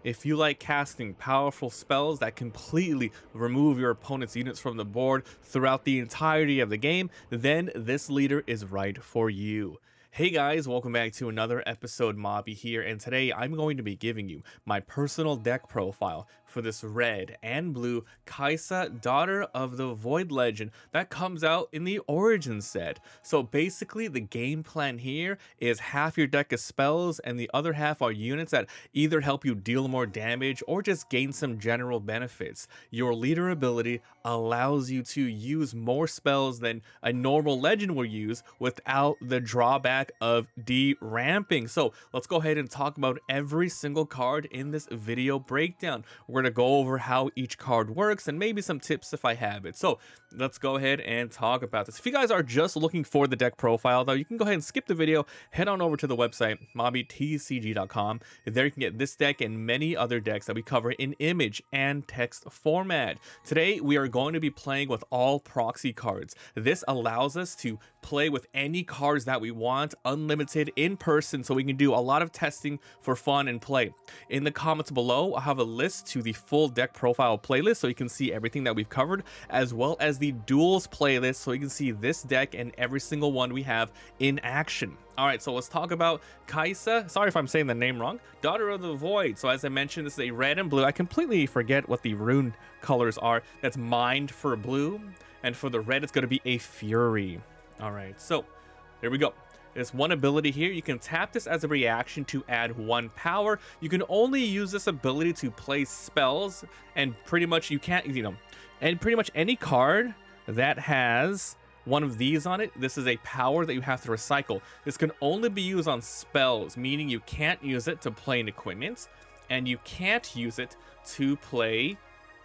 If you like casting powerful spells that completely remove your opponent's units from the board throughout the entirety of the game, then this leader is right for you. Hey guys, welcome back to another episode. Mobby here, and today I'm going to be giving you my personal deck profile for this red and blue KaiSa, Daughter of the Void Legend that comes out in the Origin set. So basically the game plan here is half your deck is spells and the other half are units that either help you deal more damage or just gain some general benefits. Your leader ability allows you to use more spells than a normal legend will use without the drawback of de-ramping. So let's go ahead and talk about every single card in this video breakdown. We're going to go over how each card works and maybe some tips if I have it. So let's go ahead and talk about this. If you guys are just looking for the deck profile though, you can go ahead and skip the video, head on over to the website mobbytcg.com. There you can get this deck and many other decks that we cover in image and text format. Today we are going to be playing with all proxy cards. This allows us to play with any cards that we want, unlimited in person, so we can do a lot of testing for fun and play. In the comments below, I'll have a list to the full deck profile playlist so you can see everything that we've covered, as well as the duels playlist so you can see this deck and every single one we have in action. All right, so let's talk about KaiSa. Sorry if I'm saying the name wrong. Daughter of the Void. So as I mentioned, this is a red and blue. I completely forget what the rune colors are. That's mined for blue, and for the red, it's going to be a fury. All right, so there we go. There's one ability here. You can tap this as a reaction to add 1 power. You can only use this ability to play spells, and pretty much you can't, and pretty much any card that has one of these on it, this is a power that you have to recycle. This can only be used on spells, meaning you can't use it to play an equipment, and you can't use it to play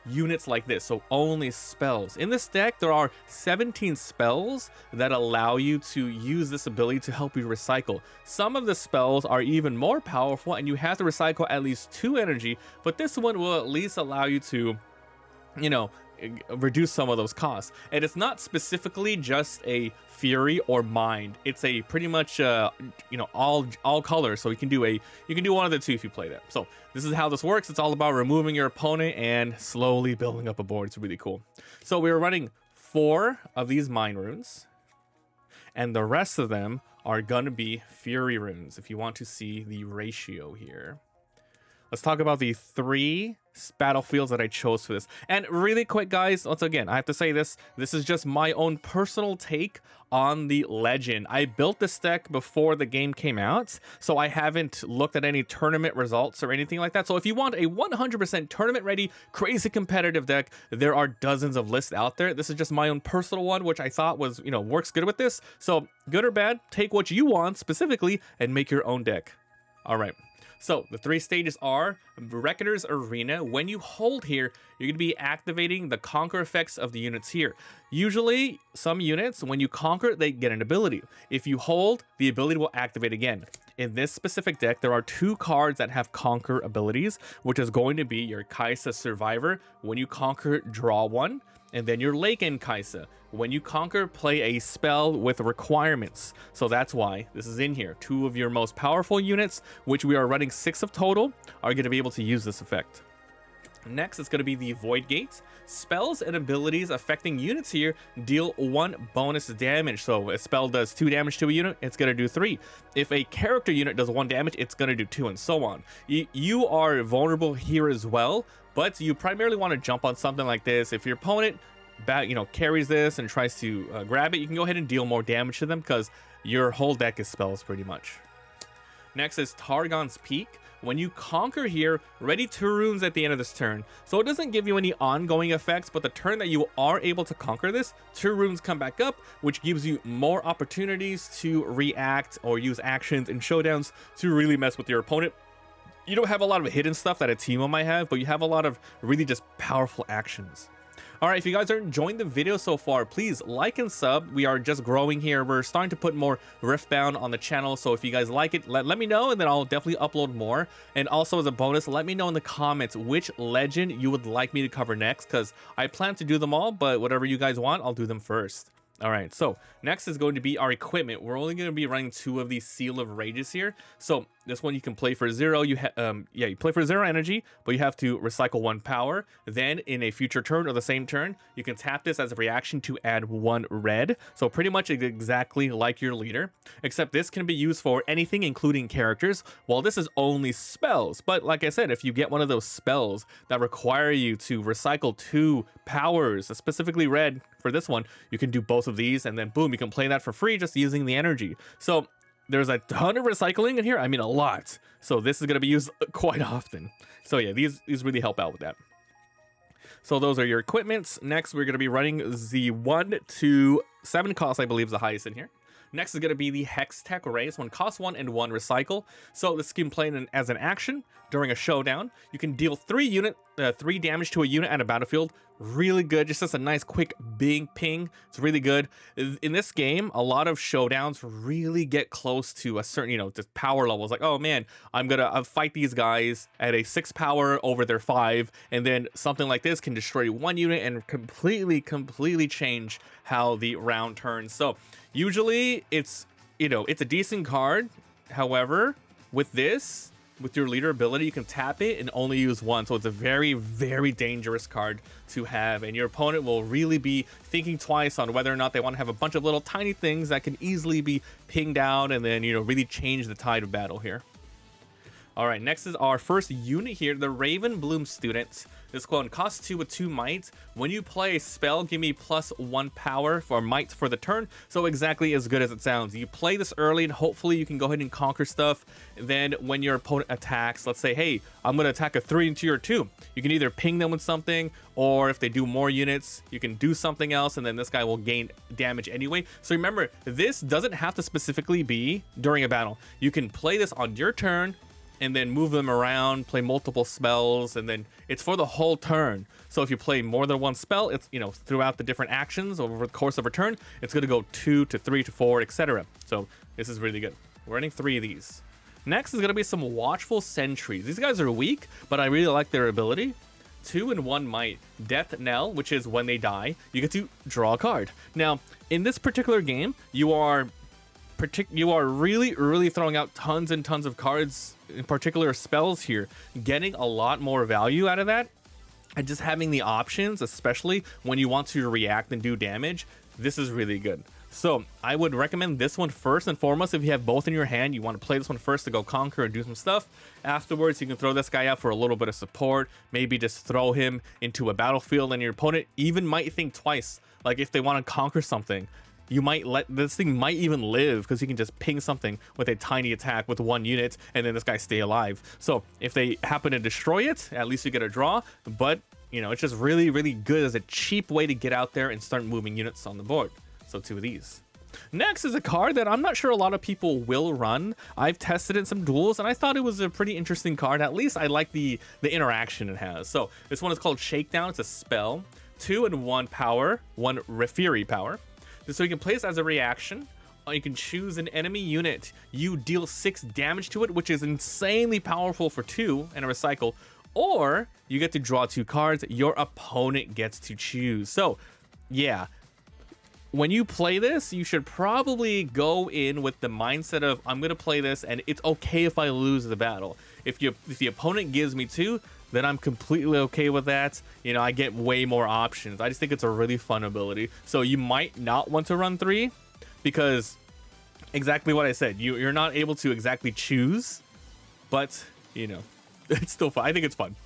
units like this, so only spells. In this deck, there are 17 spells that allow you to use this ability to help you recycle. Some of the spells are even more powerful, and you have to recycle at least 2 energy, but this one will at least allow you to, reduce some of those costs. And it's not specifically just a fury or mind. It's a pretty much all colors, so you can do one of the two if you play that. So this is how this works. It's all about removing your opponent and slowly building up a board. It's really cool. So we are running 4 of these mind runes, and the rest of them are gonna be fury runes if you want to see the ratio here. Let's talk about the 3 battlefields that I chose for this. And really quick, guys, once again, I have to say this is just my own personal take on the legend. I built this deck before the game came out, so I haven't looked at any tournament results or anything like that. So if you want a 100% tournament ready, crazy competitive deck, there are dozens of lists out there. This is just my own personal one, which I thought was, works good with this. So good or bad, take what you want specifically and make your own deck. All right. So the 3 stages are Reckoner's Arena. When you hold here, you're going to be activating the conquer effects of the units here. Usually, some units, when you conquer, they get an ability. If you hold, the ability will activate again. In this specific deck, there are 2 cards that have conquer abilities, which is going to be your KaiSa Survivor. When you conquer, draw 1. And then your Laken KaiSa. When you conquer, play a spell with requirements. So that's why this is in here. 2 of your most powerful units, which we are running 6 of total, are going to be able to use this effect. Next, it's going to be the Void Gate. Spells and abilities affecting units here deal 1 bonus damage. So a spell does 2 damage to a unit, it's going to do 3. If a character unit does 1 damage, it's going to do 2, and so on. You are vulnerable here as well, but you primarily want to jump on something like this. If your opponent carries this and tries to grab it, you can go ahead and deal more damage to them because your whole deck is spells pretty much. Next is Targon's Peak. When you conquer here, ready 2 runes at the end of this turn. So it doesn't give you any ongoing effects, but the turn that you are able to conquer this, 2 runes come back up, which gives you more opportunities to react or use actions and showdowns to really mess with your opponent. You don't have a lot of hidden stuff that a Teemo might have, but you have a lot of really just powerful actions. All right, if you guys are enjoying the video so far, please like and sub. We are just growing here. We're starting to put more Riftbound on the channel, so if you guys like it, let me know, and then I'll definitely upload more. And also as a bonus, let me know in the comments which legend you would like me to cover next, because I plan to do them all, but whatever you guys want, I'll do them first. All right, so next is going to be our equipment. We're only going to be running 2 of these Seal of Rages here. So this one you can play for 0. You play for 0 energy, but you have to recycle 1 power. Then in a future turn or the same turn, you can tap this as a reaction to add 1 red. So pretty much exactly like your leader, except this can be used for anything, including characters. Well, this is only spells, but like I said, if you get one of those spells that require you to recycle 2 powers, specifically red for this one, you can do both of these, and then boom, you can play that for free just using the energy. So there's a ton of recycling in here. I mean, a lot. So this is going to be used quite often. So yeah, these really help out with that. So those are your equipments. Next, we're going to be running the 1 to 7 cost, I believe, is the highest in here. Next is going to be the Hex Tech Ray. This one costs 1 and 1 recycle. So this can play as an action during a showdown. You can deal 3 damage to a unit at a battlefield. Really good. Just a nice quick bing ping. It's really good. In this game, a lot of showdowns really get close to a certain, just power levels. Like, oh man, I'm gonna fight these guys at a 6 power over their 5, and then something like this can destroy 1 unit and completely change how the round turns. So usually it's a decent card. However, with this, with your leader ability, you can tap it and only use 1. So it's a very dangerous card to have, and your opponent will really be thinking twice on whether or not they want to have a bunch of little tiny things that can easily be pinged out and then really change the tide of battle here. All right, next is our first unit here, the Raven Bloom Student. This one costs 2 with 2 might. When you play a spell, give me +1 power for might for the turn. So exactly as good as it sounds. You play this early and hopefully you can go ahead and conquer stuff. Then when your opponent attacks, let's say, hey, I'm going to attack a 3 into your 2. You can either ping them with something, or if they do more units, you can do something else, and then this guy will gain damage anyway. So remember, this doesn't have to specifically be during a battle. You can play this on your turn, and then move them around, play multiple spells, and then it's for the whole turn. So if you play more than 1 spell, it's throughout the different actions over the course of a turn, it's going to go 2 to 3 to 4, etc. So this is really good. We're running 3 of these. Next is going to be some Watchful Sentries. These guys are weak, but I really like their ability. 2 and 1 might. Death Knell, which is when they die, you get to draw a card. Now, in this particular game, you are really throwing out tons and tons of cards, in particular spells here, getting a lot more value out of that, and just having the options, especially when you want to react and do damage. This is really good. So I would recommend this one first and foremost. If you have both in your hand, you want to play this one first to go conquer and do some stuff. Afterwards, you can throw this guy out for a little bit of support, maybe just throw him into a battlefield, and your opponent even might think twice, like if they want to conquer something. You might this thing might even live because you can just ping something with a tiny attack with 1 unit, and then this guy stay alive. So if they happen to destroy it, at least you get a draw. But it's just really good as a cheap way to get out there and start moving units on the board. So 2 of these. Next is a card that I'm not sure a lot of people will run. I've tested it in some duels, and I thought it was a pretty interesting card. At least I like the interaction it has. So this one is called Shakedown. It's a spell. 2 and 1 power, 1 Fury power. So you can play this as a reaction. You can choose an enemy unit. You deal 6 damage to it, which is insanely powerful for 2 and a recycle. Or you get to draw 2 cards. Your opponent gets to choose. So yeah, when you play this, you should probably go in with the mindset of, I'm going to play this and it's okay if I lose the battle. If the opponent gives me 2, then I'm completely okay with that. I get way more options. I just think it's a really fun ability. So you might not want to run 3 because exactly what I said, you're not able to exactly choose, but it's still fun. I think it's fun.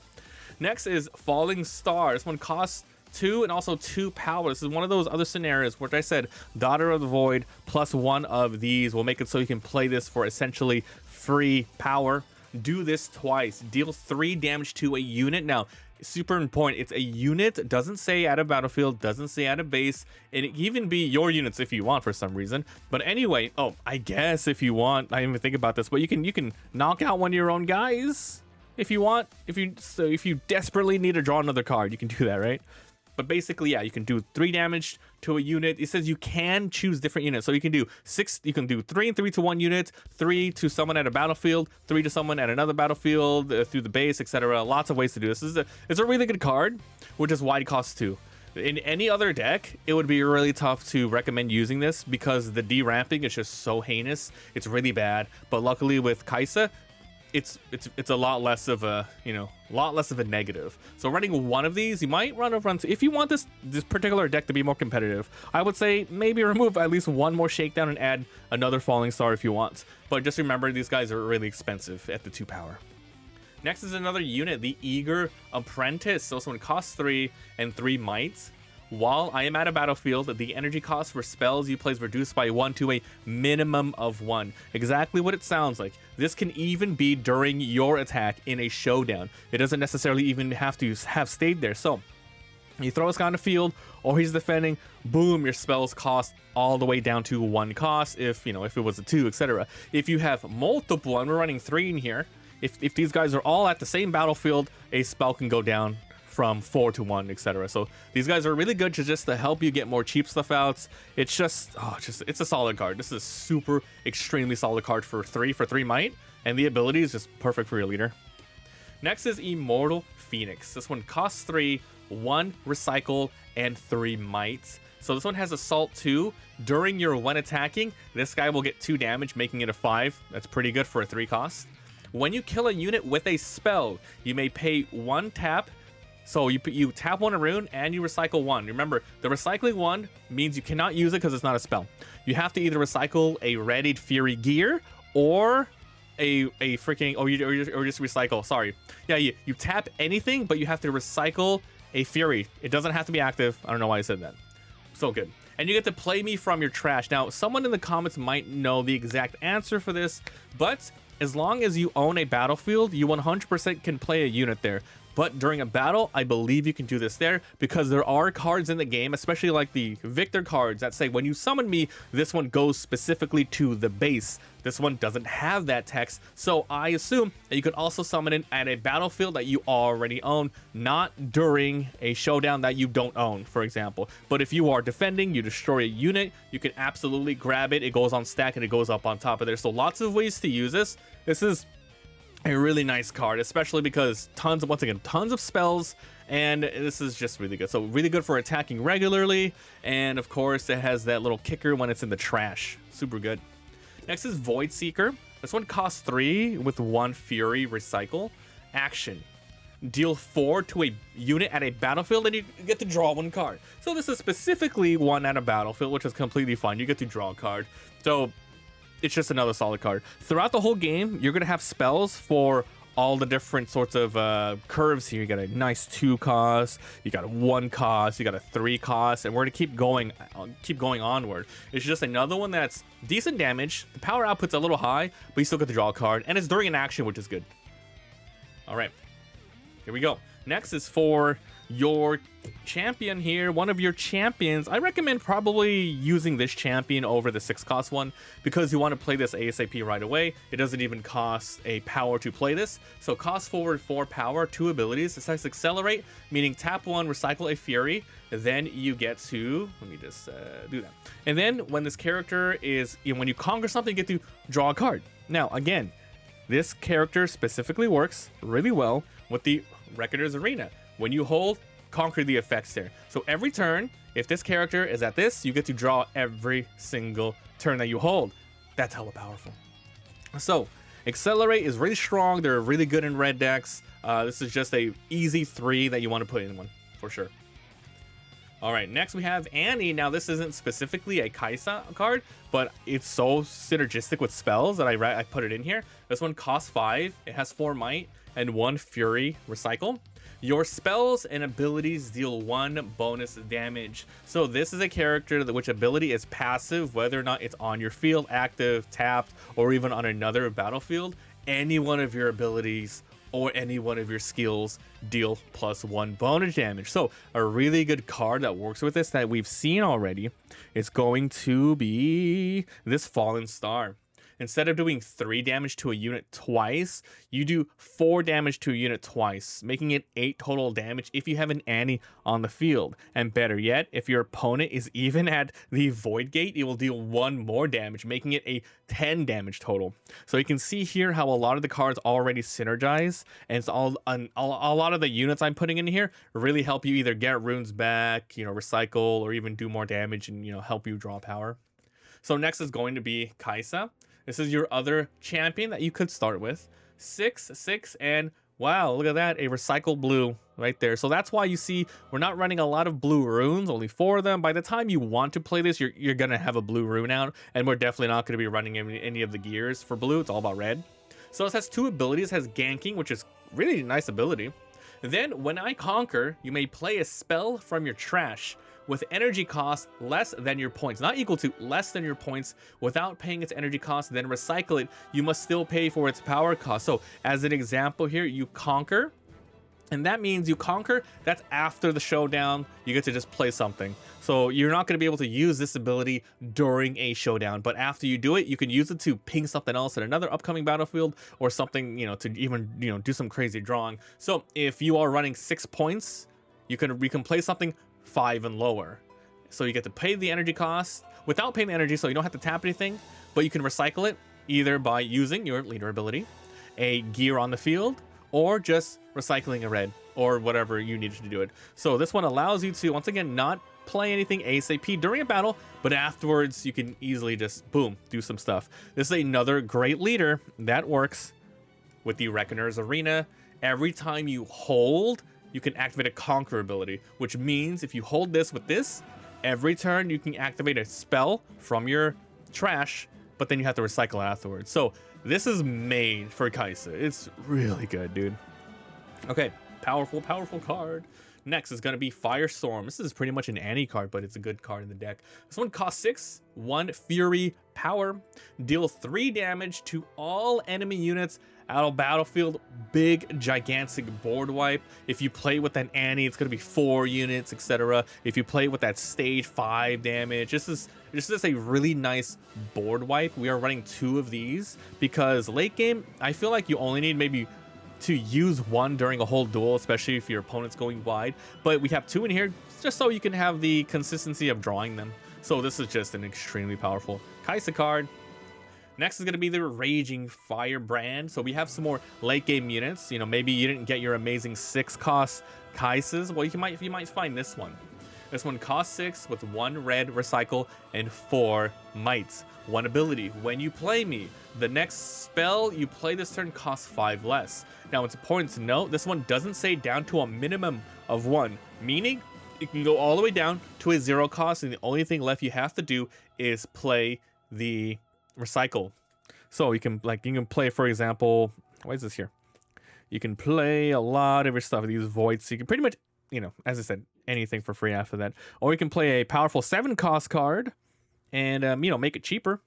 Next is Falling Star. This one costs 2 and also 2 power. This is one of those other scenarios where I said Daughter of the Void +1 of these will make it so you can play this for essentially free power. Do this twice. Deal 3 damage to a unit. Now, super important, it's a unit. Doesn't say at a battlefield, doesn't say at a base, and it can even be your units if you want for some reason. But anyway, I guess if you want, I didn't even think about this, but you can knock out one of your own guys if you want. If you desperately need to draw another card, you can do that, right? But basically, yeah, you can do 3 damage to a unit. It says you can choose different units. So you can do 6, you can do 3 and 3 to 1 unit, 3 to someone at a battlefield, 3 to someone at another battlefield, through the base, etc. Lots of ways to do this. It's a really good card, which is why it costs 2. In any other deck, it would be really tough to recommend using this because the deramping is just so heinous. It's really bad. But luckily with KaiSa, it's a lot less of a, you know, lot less of a negative. So running one of these, you might run if you want this particular deck to be more competitive, I would say maybe remove at least one more shakedown and add another falling star if you want. But just remember, these guys are really expensive at the 2 power. Next is another unit, the Eager Apprentice. So this one costs 3 and 3 might. While I am at a battlefield, the energy cost for spells you play is reduced by 1 to a minimum of 1. Exactly what it sounds like. This can even be during your attack in a showdown. It doesn't necessarily even have to have stayed there. So you throw this guy on the field, or he's defending, boom, your spells cost all the way down to 1 cost if, you know, if it was a 2, etc. If you have multiple, and we're running 3 in here, if these guys are all at the same battlefield, a spell can go down from 4 to 1, etc. So these guys are really good to help you get more cheap stuff out. It's just, it's a solid card. This is a super extremely solid card for 3 might, and the ability is just perfect for your leader. Next is Immortal Phoenix. This one costs 3, 1 recycle, and 3 might. So this one has Assault 2. During your when attacking, this guy will get 2 damage, making it a 5. That's pretty good for a 3 cost. When you kill a unit with a spell, you may pay 1 tap. So you tap 1 a rune and you recycle 1. Remember, the recycling 1 means you cannot use it because it's not a spell. You have to either recycle a Readied Fury gear or a freaking or just recycle. Sorry, yeah, you tap anything, but you have to recycle a Fury. It doesn't have to be active. I don't know why I said that. So good. And you get to play me from your trash. Now, someone in the comments might know the exact answer for this, but as long as you own a battlefield, you 100% can play a unit there. But during a battle, I believe you can do this there because there are cards in the game, especially like the Victor cards that say when you summon me, this one goes specifically to the base. This one doesn't have that text, so I assume that you can also summon it at a battlefield that you already own, not during a showdown that you don't own, for example. But if you are defending, you destroy a unit, you can absolutely grab it. It goes on stack and it goes up on top of there. So lots of ways to use this. This is a really nice card, especially because tons of spells, and this is just really good. So really good for attacking regularly, and of course it has that little kicker when it's in the trash. Super good. Next is Void Seeker. This one costs 3 with 1 Fury recycle. Action: deal 4 to a unit at a battlefield, and you get to draw 1 card. So this is specifically 1 at a battlefield, which is completely fine. You get to draw a card. So it's just another solid card. Throughout the whole game, you're going to have spells for all the different sorts of curves here. You got a nice 2 cost, you got a 1 cost, you got a 3 cost, and we're going to keep going onward. It's just another one that's decent damage. The power output's a little high, but you still get to draw a card, and it's during an action, which is good. All right, here we go. Next is for your champion here, one of your champions. I recommend probably using this champion over the 6 cost one because you want to play this ASAP right away. It doesn't even cost a power to play this. So cost forward 4 power, 2 abilities. It says Accelerate, meaning tap 1, recycle a Fury. Then you get to, let me just do that. And then when this character is, when you conquer something, you get to draw a card. Now, again, this character specifically works really well with the Reckoner's Arena. When you hold, conquer the effects there. So every turn, if this character is at this, you get to draw every single turn that you hold. That's hella powerful. So Accelerate is really strong. They're really good in red decks. This is just a easy 3 that you want to put in one for sure. All right, next we have Annie. Now this isn't specifically a KaiSa card, but it's so synergistic with spells that I put it in here. This one costs 5. It has 4 might and 1 fury recycle. Your spells and abilities deal 1 bonus damage. So this is a character which ability is passive, whether or not it's on your field, active, tapped, or even on another battlefield. Any one of your abilities or any one of your skills deal +1 bonus damage. So a really good card that works with this that we've seen already is going to be this Fallen Star. instead of doing 3 damage to a unit twice, you do 4 damage to a unit twice, making it 8 total damage if you have an Annie on the field. And better yet, if your opponent is even at the Void Gate, it will deal 1 more damage, making it a 10 damage total. So you can see here how a lot of the cards already synergize, and it's a lot of the units I'm putting in here really help you either get runes back, you know, recycle, or even do more damage and, you know, help you draw power. So next is going to be KaiSa. This is your other champion that you could start with. 6/6, and wow, look at that, a recycled blue right there. So that's why you see we're not running a lot of blue runes, only 4 of them. By the time you want to play this, you're gonna have a blue rune out, and we're definitely not going to be running any of the gears for blue. It's all about red. So it has 2 abilities. It has ganking, which is really a nice ability. Then when I conquer, you may play a spell from your trash with energy cost less than your points, not equal to, less than your points, without paying its energy cost, then recycle it. You must still pay for its power cost. So as an example here, you conquer, and that means you conquer, that's after the showdown, you get to just play something. So you're not going to be able to use this ability during a showdown, but after you do it, you can use it to ping something else at another upcoming battlefield, or something, you know, to even, you know, do some crazy drawing. So if you are running 6 points, you can play something 5 and lower. So you get to pay the energy cost without paying the energy, so you don't have to tap anything, but you can recycle it either by using your leader ability, a gear on the field, or just recycling a red, or whatever you needed to do it. So this one allows you to, once again, not play anything ASAP during a battle, but afterwards you can easily just, boom, do some stuff. This is another great leader that works with the Reckoner's Arena. Every time you hold, you can activate a Conquer ability, which means if you hold this with this, every turn you can activate a spell from your trash, but then you have to recycle afterwards. So this is made for KaiSa. It's really good, dude. Okay, powerful card. Next is going to be Firestorm. This is pretty much an Annie card, but it's a good card in the deck. This one costs 6, 1 Fury Power. Deal 3 damage to all enemy units out of battlefield. Big, gigantic board wipe. If you play with an Annie, it's going to be 4 units, etc. If you play with that stage, 5 damage. This is a really nice board wipe. We are running 2 of these because late game, I feel like you only need maybe to use 1 during a whole duel, especially if your opponent's going wide. But we have 2 in here just so you can have the consistency of drawing them. So this is just an extremely powerful KaiSa card. Next is going to be the Raging Firebrand. So we have some more late game units. You know, maybe you didn't get your amazing 6 cost KaiSas. Well, you might find this one. This one costs 6 with 1 red recycle and 4 might. 1 ability. When you play me, the next spell you play this turn costs 5 less. Now it's important to note this one doesn't say down to a minimum of 1, meaning it can go all the way down to a 0 cost, and the only thing left you have to do is play the recycle. So you can play, for example, what is this here? You can play a lot of your stuff, these voids. So you can pretty much, you know, as I said, anything for free after that. Or you can play a powerful 7 cost card and you know, make it cheaper.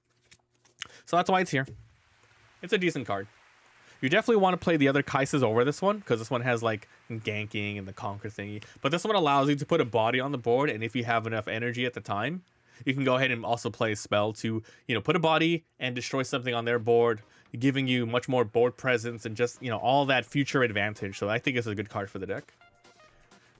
So that's why it's here. It's a decent card. You definitely want to play the other KaiSas over this one, because this one has like ganking and the conquer thingy. But this one allows you to put a body on the board, and if you have enough energy at the time, you can go ahead and also play a spell to, you know, put a body and destroy something on their board, giving you much more board presence and just, you know, all that future advantage. So I think it's a good card for the deck.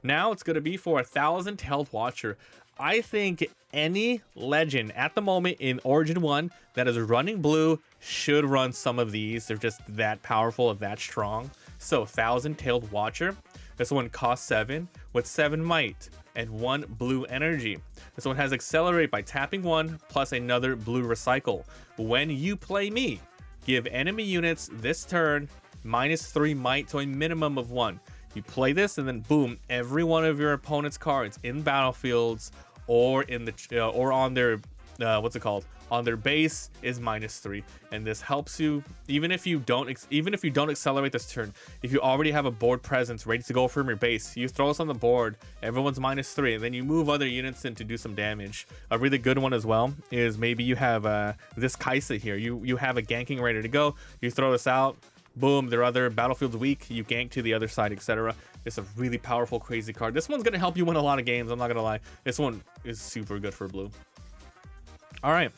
Now it's going to be for 1,000-Tailed Watcher. I think any legend at the moment in Origin 1 that is running blue should run some of these. They're just that powerful and that strong. So 1,000-Tailed Watcher. This one costs 7 with 7 might and 1 blue energy. This one has Accelerate by tapping 1 plus another blue recycle. When you play me, give enemy units this turn -3 might to a minimum of 1. You play this, and then boom, every one of your opponent's cards in battlefields or in the or on their on their base is -3, and this helps you even if you don't accelerate this turn. If you already have a board presence ready to go from your base, you throw us on the board, everyone's -3, and then you move other units in to do some damage. A really good one as well is maybe you have this KaiSa here. You have a ganking ready to go. You throw this out. Boom, their other battlefield's weak, you gank to the other side, etc. It's a really powerful, crazy card. This one's going to help you win a lot of games, I'm not going to lie. This one is super good for blue. All right,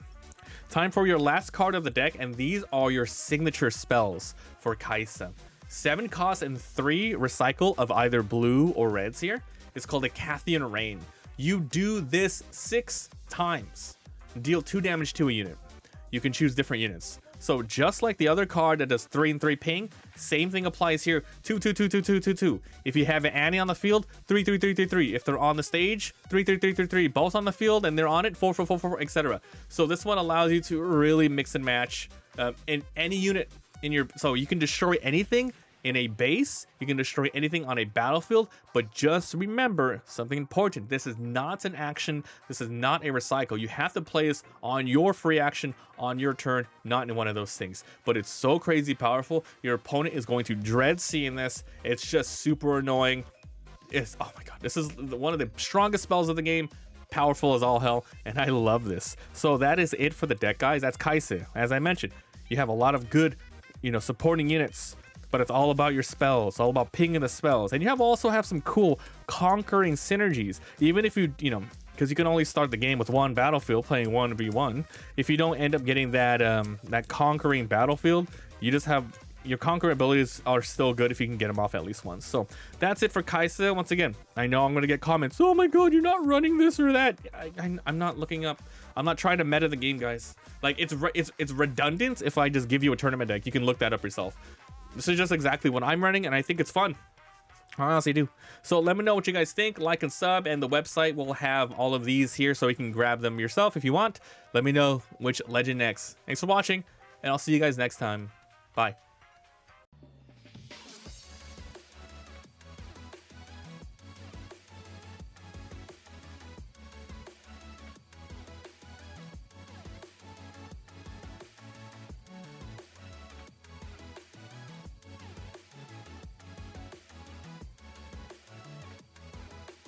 Time for your last card of the deck, and these are your signature spells for KaiSa. 7 cost and 3 recycle of either blue or reds here. It's called a Cathian Rain. You do this 6 times. Deal 2 damage to a unit. You can choose different units. So just like the other card that does 3 and 3 ping, same thing applies here. 2, 2, 2, 2, 2, 2, 2. If you have an Annie on the field, 3, 3, 3, 3, 3. If they're on the stage, 3, 3, 3, 3, 3. Both on the field and they're on it, 4, 4, 4, 4, etc. So this one allows you to really mix and match in any unit in your. So you can destroy anything in a base, you can destroy anything on a battlefield, but just remember something important. This is not an action. This is not a recycle. You have to play this on your free action, on your turn, not in one of those things. But it's so crazy powerful. Your opponent is going to dread seeing this. It's just super annoying. It's, oh my god, this is one of the strongest spells of the game. Powerful as all hell, and I love this. So that is it for the deck, guys. That's KaiSa. As I mentioned, you have a lot of good, supporting units, but it's all about your spells. It's all about pinging the spells. And you also have some cool conquering synergies. Even if because you can only start the game with one battlefield playing 1v1. If you don't end up getting that that conquering battlefield, you just have your conquer abilities are still good if you can get them off at least once. So that's it for KaiSa. Once again, I know I'm going to get comments. Oh my god, you're not running this or that. I'm not looking up. I'm not trying to meta the game, guys. Like it's redundant if I just give you a tournament deck. You can look that up yourself. This is just exactly what I'm running, and I think it's fun. I honestly do. So let me know what you guys think. Like and sub, and the website will have all of these here so you can grab them yourself if you want. Let me know which legend next. Thanks for watching, and I'll see you guys next time. Bye.